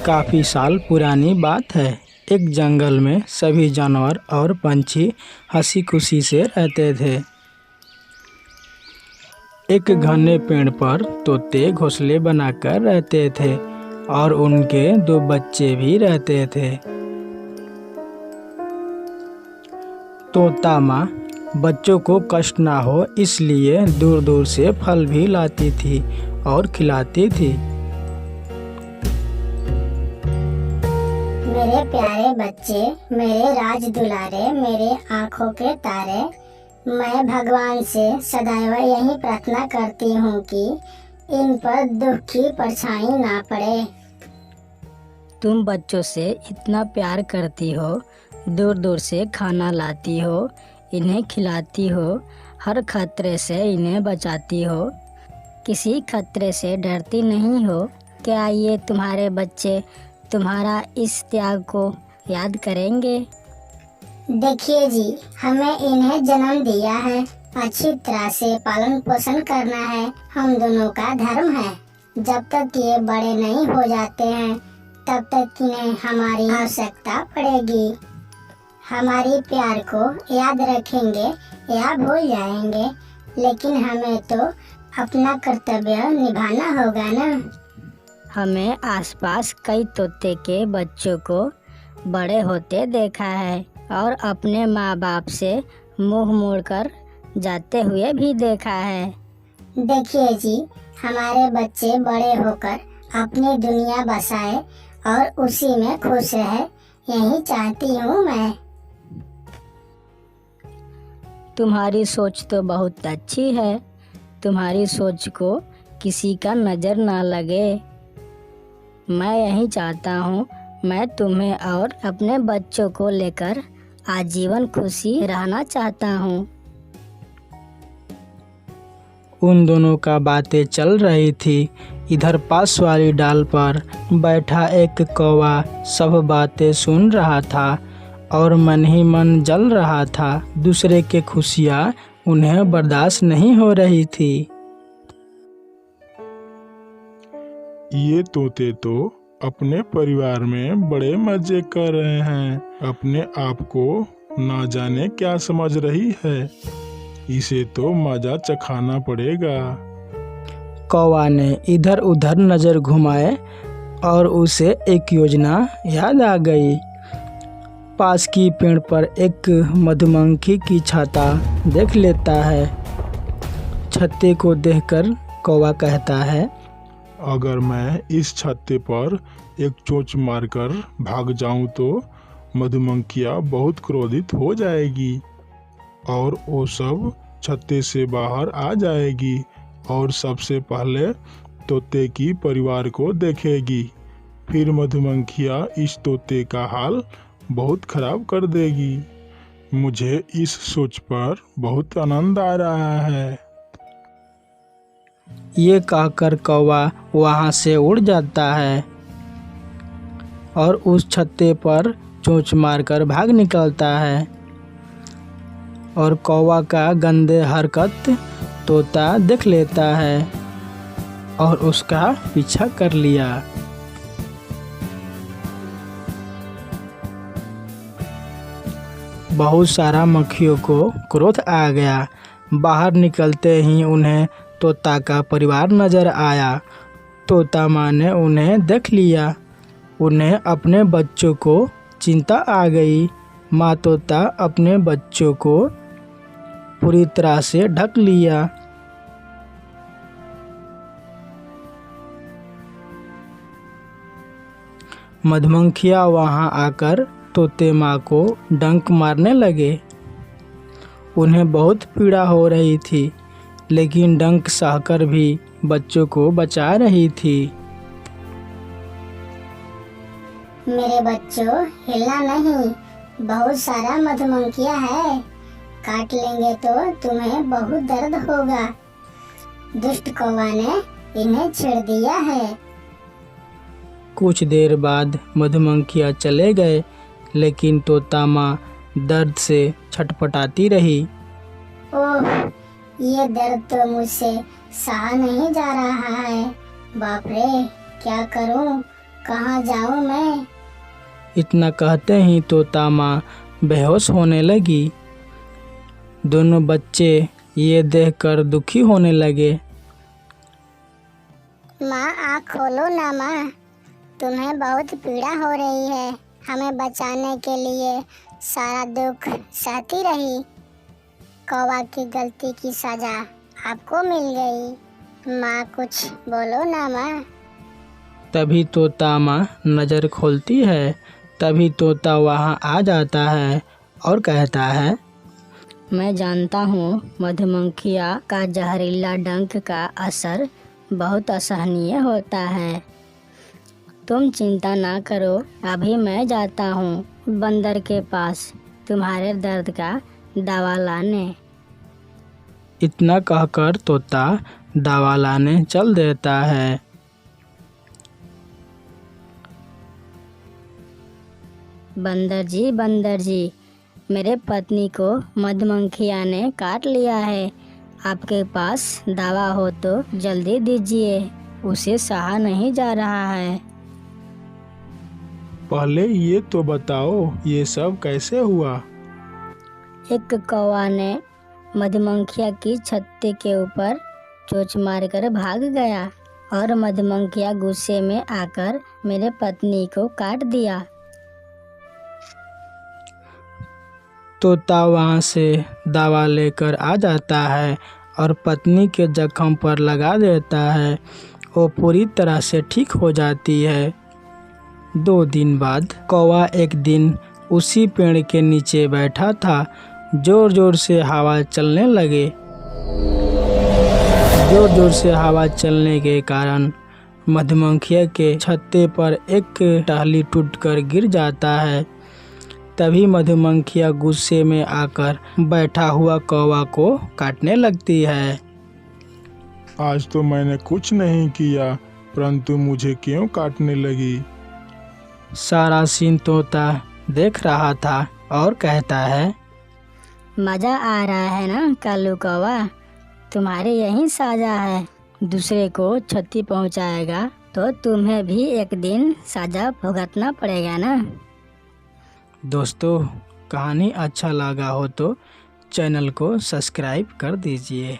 काफ़ी साल पुरानी बात है। एक जंगल में सभी जानवर और पंछी हंसी खुशी से रहते थे। एक घने पेड़ पर तोते घोंसले बनाकर रहते थे और उनके 2 बच्चे भी रहते थे। तोता माँ बच्चों को कष्ट ना हो इसलिए दूर दूर से फल भी लाती थी और खिलाती थी। मेरे प्यारे बच्चे, मेरे राज दुलारे, मेरे आँखों के तारे, मैं भगवान से सदैव यही प्रार्थना करती हूँ कि इन पर दुख की परछाई ना पड़े। तुम बच्चों से इतना प्यार करती हो, दूर दूर से खाना लाती हो, इन्हें खिलाती हो, हर खतरे से इन्हें बचाती हो, किसी खतरे से डरती नहीं हो। क्या ये तुम्हारे बच्चे तुम्हारा इस त्याग को याद करेंगे? देखिए जी, हमें इन्हें जन्म दिया है, अच्छी तरह से पालन पोषण करना है, हम दोनों का धर्म है। जब तक ये बड़े नहीं हो जाते हैं तब तक इन्हें हमारी आवश्यकता पड़ेगी। हमारी प्यार को याद रखेंगे या भूल जाएंगे, लेकिन हमें तो अपना कर्तव्य निभाना होगा ना। हमें आसपास कई तोते के बच्चों को बड़े होते देखा है और अपने माँ बाप से मुंह मोड़कर जाते हुए भी देखा है। देखिए जी, हमारे बच्चे बड़े होकर अपनी दुनिया बसाए और उसी में खुश रहे, यही चाहती हूँ मैं। तुम्हारी सोच तो बहुत अच्छी है। तुम्हारी सोच को किसी का नज़र ना लगे। मैं यही चाहता हूँ, मैं तुम्हें और अपने बच्चों को लेकर आजीवन खुशी रहना चाहता हूँ। उन दोनों का बातें चल रही थी। इधर पास वाली डाल पर बैठा एक कौवा सब बातें सुन रहा था और मन ही मन जल रहा था। दूसरे के खुशियाँ उन्हें बर्दाश्त नहीं हो रही थी। ये तोते तो अपने परिवार में बड़े मजे कर रहे हैं। अपने आप को ना जाने क्या समझ रही है। इसे तो मजा चखाना पड़ेगा। कौवा ने इधर उधर नज़र घुमाए और उसे एक योजना याद आ गई। पास की पेड़ पर एक मधुमक्खी की छत्ता देख लेता है। छत्ते को देखकर कौवा कहता है, अगर मैं इस छत्ते पर एक चोंच मारकर भाग जाऊं तो मधुमक्खियाँ बहुत क्रोधित हो जाएगी और वो सब छत्ते से बाहर आ जाएगी और सबसे पहले तोते की परिवार को देखेगी। फिर मधुमक्खियाँ इस तोते का हाल बहुत खराब कर देगी। मुझे इस सोच पर बहुत आनंद आ रहा है। ये कहकर कौवा वहाँ से उड़ जाता है और उस छत्ते पर चोंच मारकर भाग निकलता है और कौवा का गंदे हरकत तोता देख लेता है और उसका पीछा कर लिया। बहुत सारा मक्खियों को क्रोध आ गया। बाहर निकलते ही उन्हें तोता का परिवार नजर आया। तोता माँ ने उन्हें देख लिया। उन्हें अपने बच्चों को चिंता आ गई। माँ तोता अपने बच्चों को पूरी तरह से ढक लिया। मधुमक्खियाँ वहाँ आकर तोते माँ को डंक मारने लगे। उन्हें बहुत पीड़ा हो रही थी, लेकिन डंक सहकर भी बच्चों को बचा रही थी। मेरे बच्चों, हिलना नहीं, बहुत सारा मधुमक्खियाँ है, काट लेंगे तो तुम्हें बहुत दर्द होगा। दुष्ट कौवा ने इन्हें छेड़ दिया है। कुछ देर बाद मधुमक्खियाँ चले गए, लेकिन तोता माँ दर्द से छटपटाती रही। ओह, ये दर्द तो मुझसे सहा नहीं जा रहा है। बाप रे, क्या करूं? कहाँ जाऊँ मैं? इतना कहते ही तोता माँ बेहोश होने लगी। दोनों बच्चे ये देखकर दुखी होने लगे। माँ आँख खोलो ना माँ, तुम्हें बहुत पीड़ा हो रही है। हमें बचाने के लिए सारा दुख सहती रही। कौवा की गलती की सजा आपको मिल गई। माँ कुछ बोलो ना माँ। तभी तोता माँ नज़र खोलती है। तभी तोता वहाँ आ जाता है और कहता है, मैं जानता हूँ मधुमक्खियाँ का जहरीला डंक का असर बहुत असहनीय होता है। तुम चिंता ना करो, अभी मैं जाता हूँ बंदर के पास तुम्हारे दर्द का दवा लाने। इतना कहकर तोता दवा लाने चल देता है। बंदर जी, मेरे पत्नी को मधुमक्खियाँ ने काट लिया है। आपके पास दवा हो तो जल्दी दीजिए, उसे सहा नहीं जा रहा है। पहले ये तो बताओ ये सब कैसे हुआ? एक कौवा ने मधुमक्खियाँ की छत्ते के ऊपर चोंच मारकर भाग गया और मधुमक्खियाँ गुस्से में आकर मेरे पत्नी को काट दिया। तोता वहाँ से दवा लेकर आ जाता है और पत्नी के जख्म पर लगा देता है। वो पूरी तरह से ठीक हो जाती है। 2 दिन बाद कौवा एक दिन उसी पेड़ के नीचे बैठा था। जोर जोर से हवा चलने लगे। जोर जोर से हवा चलने के कारण मधुमक्खियों के छत्ते पर एक टहनी टूटकर गिर जाता है। तभी मधुमक्खियाँ गुस्से में आकर बैठा हुआ कौवा को काटने लगती है। आज तो मैंने कुछ नहीं किया, परंतु मुझे क्यों काटने लगी? सारा सीन तोता देख रहा था और कहता है, मज़ा आ रहा है ना कालू कौवा, तुम्हारे यही साजा है। दूसरे को क्षति पहुंचाएगा तो तुम्हें भी एक दिन सजा भुगतना पड़ेगा ना। दोस्तों कहानी अच्छा लगा हो तो चैनल को सब्सक्राइब कर दीजिए।